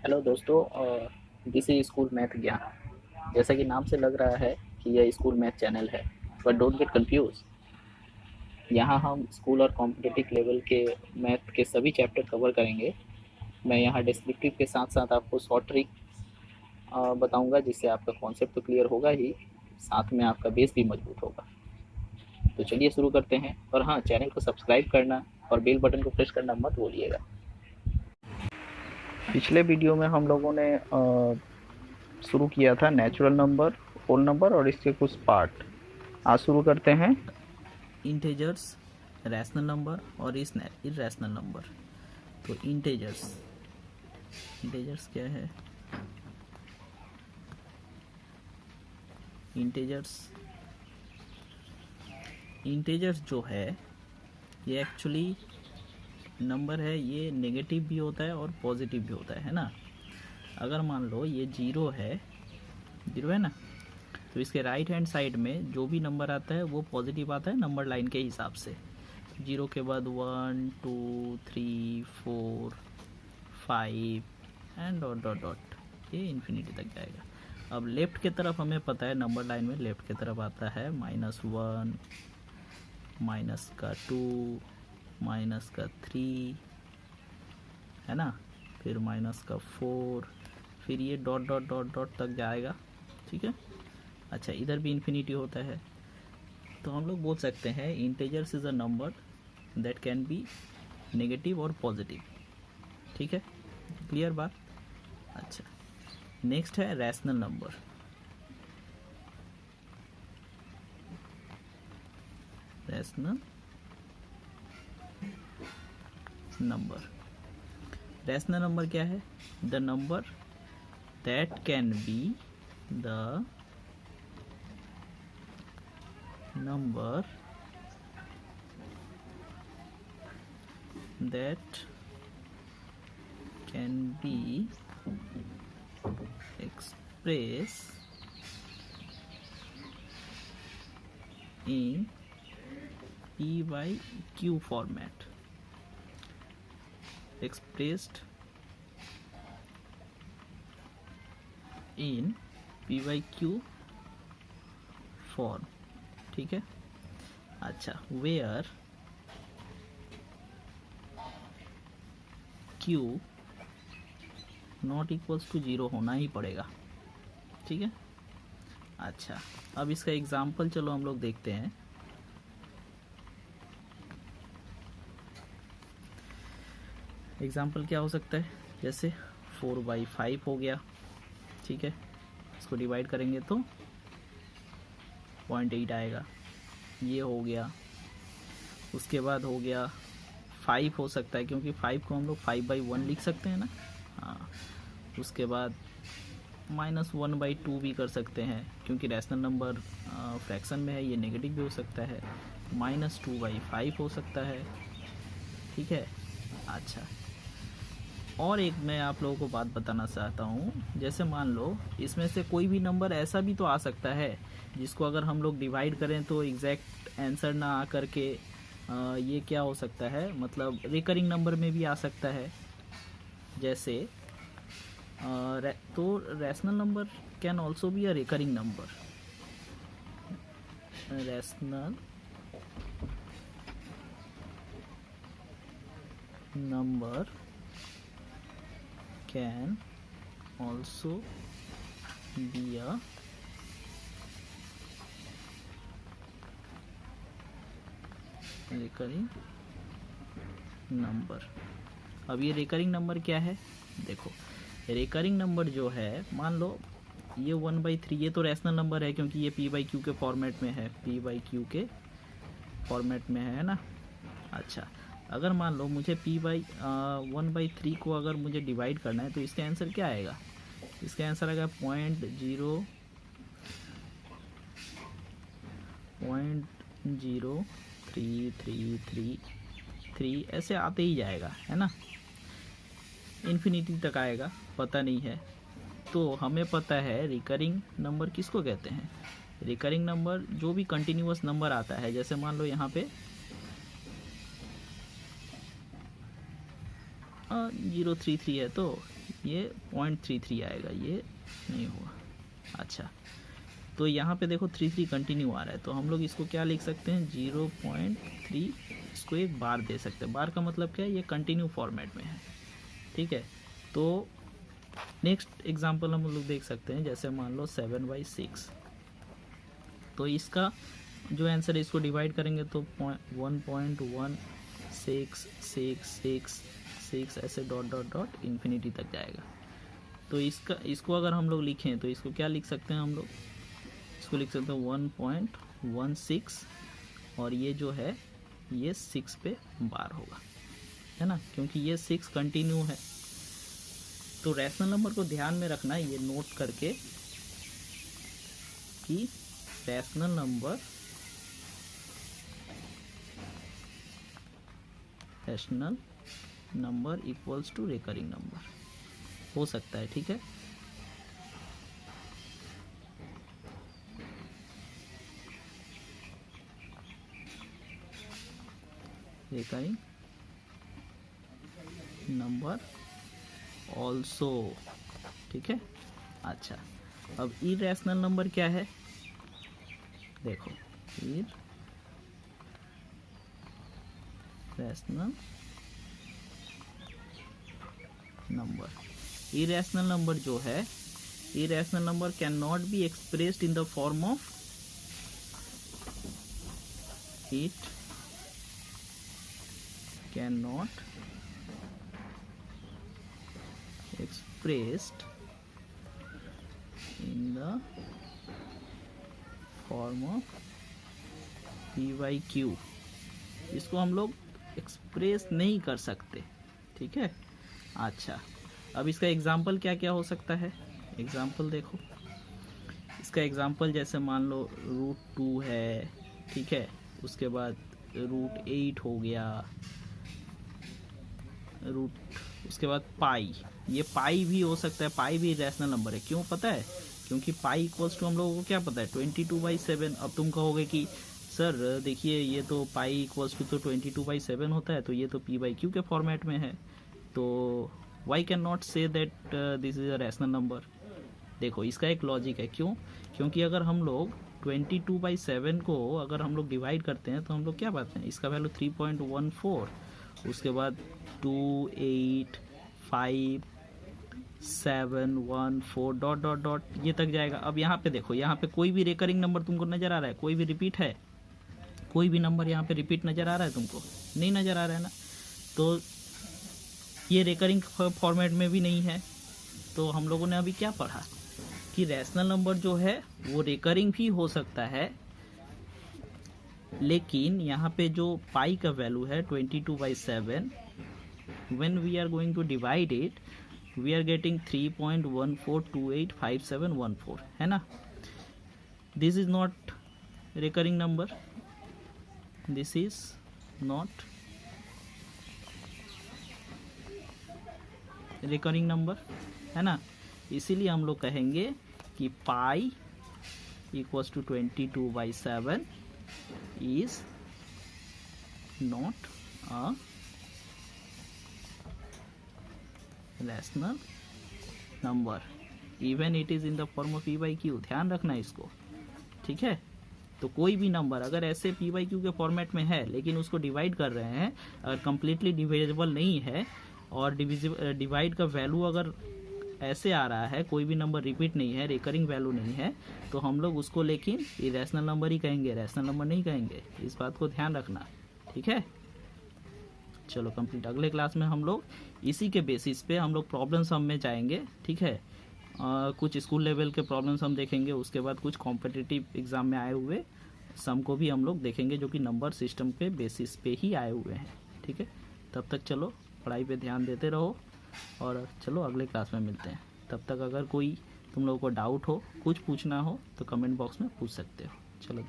Hello दोस्तों, this is school math ज्ञान। जैसा कि नाम से लग रहा है कि यह स्कूल मैथ चैनल है, बट डोंट गेट कंफ्यूज। यहाँ हम स्कूल और कॉम्पिटिटिव लेवल के मैथ के सभी चैप्टर कवर करेंगे। मैं यहाँ डिस्क्रिप्टिव के साथ साथ आपको शॉर्ट ट्रिक बताऊंगा, जिससे आपका कॉन्सेप्ट तो क्लियर होगा ही, साथ में आपका बेस भी मजबूत होगा। तो चलिए शुरू करते हैं। और हाँ, चैनल को सब्सक्राइब करना और बेल बटन को प्रेस करना मत भूलिएगा। पिछले वीडियो में हम लोगों ने शुरू किया था नेचुरल नंबर, होल नंबर और इसके कुछ पार्ट। आज शुरू करते हैं इंटेजर्स, रैशनल नंबर और इरेशनल नंबर। तो इंटेजर्स क्या है? इंटेजर्स जो है ये एक्चुअली नंबर है। ये नेगेटिव भी होता है और पॉजिटिव भी होता है ना। अगर मान लो ये जीरो है ना, तो इसके राइट हैंड साइड में जो भी नंबर आता है वो पॉजिटिव आता है नंबर लाइन के हिसाब से। जीरो के बाद 1 2 3 4 5 एंड डॉट डॉट डॉट, ये इन्फिनिटी तक जाएगा। अब लेफ्ट की तरफ हमें पता है नंबर लाइन में लेफ्ट की तरफ आता है -1, -2, -3, है ना, फिर -4, फिर ये डॉट डॉट डॉट डॉट तक जाएगा। ठीक है। अच्छा, इधर भी इन्फिनिटी होता है। तो हम लोग बोल सकते हैं integers is a number that can be negative और पॉजिटिव। ठीक है, क्लियर बात। अच्छा, नेक्स्ट है रैशनल नंबर। रैशनल नंबर क्या है? The number that can be the number that can be expressed in p by q format. Expressed in p by q form। ठीक है। अच्छा, where q not equals to 0 होना ही पड़ेगा। ठीक है। अच्छा, अब इसका एग्जाम्पल चलो हम लोग देखते हैं। एग्जाम्पल क्या हो सकता है? जैसे 4/5 हो गया। ठीक है, इसको डिवाइड करेंगे तो 0.8 आएगा। ये हो गया। उसके बाद हो गया 5 हो सकता है, क्योंकि 5 को हम लोग 5/1 लिख सकते हैं ना। हाँ, उसके बाद -1/2 भी कर सकते हैं, क्योंकि रैशनल नंबर फ्रैक्शन में है, ये नेगेटिव भी हो सकता है। -2/5 हो सकता है। ठीक है। अच्छा, और एक मैं आप लोगों को बात बताना चाहता हूँ। जैसे मान लो इसमें से कोई भी नंबर ऐसा भी तो आ सकता है जिसको अगर हम लोग डिवाइड करें तो एग्जैक्ट आंसर ना आ करके ये क्या हो सकता है, मतलब रिकरिंग नंबर में भी आ सकता है। जैसे तो rational number can also be a recurring number. Rational number can also be a recurring number। अब ये रिकरिंग नंबर क्या है? देखो, रिकरिंग नंबर जो है, मान लो ये 1/3, ये तो रैशनल नंबर है क्योंकि ये p/q के फॉर्मेट में है, p/q के फॉर्मेट में है ना। अच्छा, अगर मान लो मुझे 1/3 को अगर मुझे डिवाइड करना है तो इसका आंसर क्या आएगा? इसका आंसर आएगा 0.03333, ऐसे आते ही जाएगा, है ना। इन्फिनिटी तक आएगा, पता नहीं है। तो हमें पता है रिकरिंग नंबर किसको कहते हैं। रिकरिंग नंबर जो भी कंटिन्यूअस नंबर आता है, जैसे मान लो यहाँ पे 033 है, तो ये 0.33 आएगा, ये नहीं होगा। अच्छा, तो यहाँ पे देखो 33 कंटिन्यू आ रहा है, तो हम लोग इसको क्या लिख सकते हैं, 0.3, इसको एक बार दे सकते हैं। बार का मतलब क्या है, ये कंटिन्यू फॉर्मेट में है, ठीक है। तो नेक्स्ट एग्जांपल हम लोग देख सकते हैं, जैसे मान लो 7/6, तो इसका जो आंसर है इसको डिवाइड करेंगे तो 1.166666 ऐसे डॉट डॉट डॉट इन्फिनिटी तक जाएगा। तो इसको अगर हम लोग लिखें तो इसको क्या लिख सकते हैं हम लोग, इसको लिख सकते हैं 1.16, और ये जो है ये 6 पे बार होगा, है ना, क्योंकि ये 6 कंटिन्यू है। तो रैशनल नंबर को ध्यान में रखना, ये नोट करके कि rational number equals to recurring number हो सकता है, ठीक है। रिकरिंग नंबर ऑल्सो, ठीक है। अच्छा, अब इरेशनल नंबर क्या है, देखो इरेशनल नंबर जो है, irrational number can not be expressed in the form of, it can not expressed in the form of p/q, इसको हम लोग एक्सप्रेस नहीं कर सकते, ठीक है। अच्छा, अब इसका एग्जाम्पल क्या क्या हो सकता है, एग्जाम्पल देखो, इसका एग्जाम्पल जैसे मान लो √2 है, ठीक है, उसके बाद √8 हो गया, उसके बाद पाई, ये पाई भी हो सकता है, पाई भी रैशनल नंबर है, क्यों पता है, क्योंकि पाई इक्वल्स टू हम लोगों को क्या पता है, 22/7। अब तुम कहोगे कि सर देखिए ये तो पाई इक्वल्स टू तो 22/7 होता है, तो ये तो p/q के फॉर्मेट में है, तो why can not say that this is a rational number. देखो इसका एक लॉजिक है, क्यों, क्योंकि अगर हम लोग 22/7 को अगर हम लोग डिवाइड करते हैं तो हम लोग क्या पाते हैं, इसका वैल्यू 3.14, उसके बाद 2, 8, 5, 7, 1, 4 डॉट डॉट डॉट ये तक जाएगा। अब यहाँ पे देखो, यहाँ पे कोई भी रिकरिंग नंबर तुमको नजर आ रहा है, कोई भी रिपीट है, कोई भी नंबर यहाँ पे रिपीट नजर आ रहा है तुमको, नहीं नजर आ रहा है ना, तो ये रिकरिंग फॉर्मेट में भी नहीं है। तो हम लोगों ने अभी क्या पढ़ा कि रैशनल नंबर जो है वो रिकरिंग भी हो सकता है, लेकिन यहाँ पे जो पाई का वैल्यू है 22/7, when we are going to divide it we are getting 3.14285714, है ना। this is not recurring number, this is not recurring number, है ना। इसीलिए हम लोग कहेंगे कि pi equals to 22/7 is not a rational number even it is in the form of p/q। ध्यान रखना इसको, ठीक है। तो कोई भी नंबर अगर ऐसे p/q के फॉर्मेट में है लेकिन उसको डिवाइड कर रहे हैं, अगर कंप्लीटली डिविजिबल नहीं है और डिवाइड का वैल्यू अगर ऐसे आ रहा है, कोई भी नंबर रिपीट नहीं है, रिकरिंग वैल्यू नहीं है, तो हम लोग उसको लेकिन इरेशनल नंबर ही कहेंगे, रैशनल नंबर नहीं कहेंगे। इस बात को ध्यान रखना, ठीक है। चलो कंप्लीट, अगले क्लास में हम लोग इसी के बेसिस पे हम लोग प्रॉब्लम सम में जाएंगे, ठीक है। कुछ स्कूल लेवल के प्रॉब्लम्स हम देखेंगे, उसके बाद कुछ कॉम्पिटिटिव एग्जाम में आए हुए सम को भी हम लोग देखेंगे, जो कि नंबर सिस्टम के बेसिस पे ही आए हुए हैं, ठीक है। तब तक चलो पढ़ाई पे ध्यान देते रहो, और चलो अगले क्लास में मिलते हैं। तब तक अगर कोई तुम लोगों को डाउट हो, कुछ पूछना हो, तो कमेंट बॉक्स में पूछ सकते हो। चलो।